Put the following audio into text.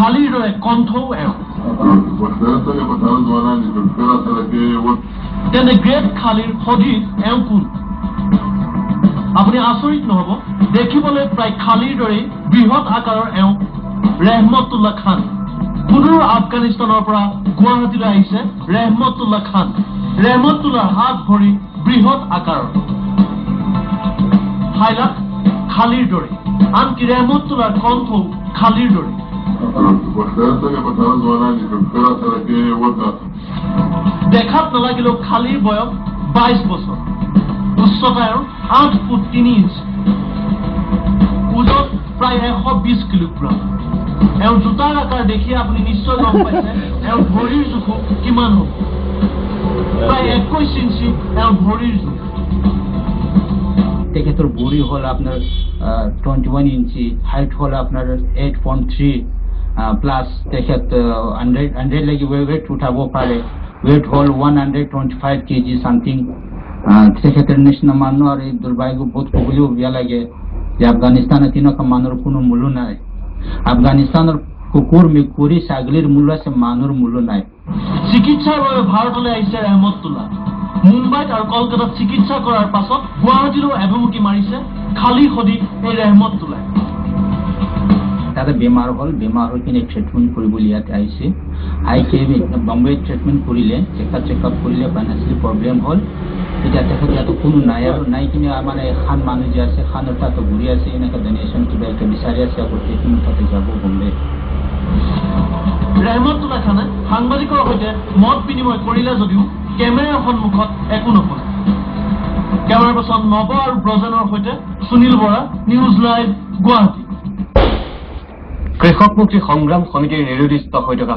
খালীৰ দৰে কণ্ঠও এওঁ তেনে গ্ৰেট খালীৰ সদৃশ এওঁ কোন আপুনি আচৰিত নহব দেখিবলৈ প্ৰায় খালীৰ দৰেই বৃহৎ আকাৰৰ এওঁ ৰেহমতুল্লাহ খান সুদূৰ আফগানিস্তানৰ পৰা গুৱাহাটীলৈ আহিছে ৰেহমতুল্লাহ খান ৰেহমতুল্লাহৰ হাত ভৰি বৃহৎ আকাৰৰ হাইলাক খালীৰ দৰে আনকি ৰেহমতুল্লাহৰ কণ্ঠও খালীৰ দৰে দেখাত নালাগিলেও খালীৰ বয়স 22 বছৰ উচ্চতাৰ 8 ফুট 3 ইঞ্চি ওজন প্ৰায় 120 কিলোগ্ৰাম এওঁৰ জোতাৰ আকাৰ দেখি আপুনি নিশ্চয় গম পাইছে এওঁৰ ভৰিৰ জোখো কিমান হ'ব প্ৰায় 21 ইঞ্চি এওঁৰ ভৰিৰ জোখ তেখেতৰ ভৰি হ'ল আপোনাৰ 21 ইঞ্চি হাইট হ'ল আপোনাৰ 8.3 প্লাছ তেখেত 100 লাগি ৱেট উঠাব পাৰে ৱেট হ'ল 125 কেজি সামথিং তেখেতৰ নিচিনা মানুহ আৰু এই দুৰ্ভাগ্য বোধ কৰিবলৈও বেয়া লাগে যে আফগানিস্তানত তেনেকুৱা মানুহৰ কোনো মূল্য নাই আফগানিস্তানৰ কুকুৰ মেকুৰী ছাগলীৰ মূল্য আছে মানুহৰ মূল্য নাই চিকিৎসাৰ বাবে ভাৰতলৈ আহিছে ৰেহমতুল্লাহ মুম্বাইত আৰু কলকাতাত চিকিৎসা কৰাৰ পাছত গুৱাহাটীলৈ এভমুখী মাৰিছে খালী সদৃশ এই ৰেহমতুল্লাহ তাতে বেমাৰ হ'ল বেমাৰ হৈ কিনে ট্ৰিটমেণ্ট কৰিবলৈ ইয়াতে আহিছে আই কে বম্বে ট্ৰিটমেণ্ট কৰিলে চেকআপ কৰিলে ফাইনেন্সিয়েল প্ৰব্লেম হ'ল এতিয়া তেখেত ইয়াতে কোনো নাই আৰু নাই কিনে মানে খান মানুহ যে আছে খানৰ তাতে ঘূৰি আছে এনেকৈ ডনেশ্যন কিবা এটা বিচাৰি আছে আকৌ ট্ৰিটমেণ্ট তাতে যাব বম্বে ৰেহমতুল্লাহ খানে সাংবাদিকৰ সৈতে মত বিনিময় কৰিলে যদিও কেমেৰাৰ সন্মুখত একো নকলে কেমেৰাৰ পাছত নৱ আৰু ব্ৰজেনৰ সৈতে সুনীল বৰা নিউজ লাইভ গুৱাহাটী কৃষক মুক্তি সংগ্ৰাম সমিতিৰ নিৰ্দিষ্ট হৈ থকা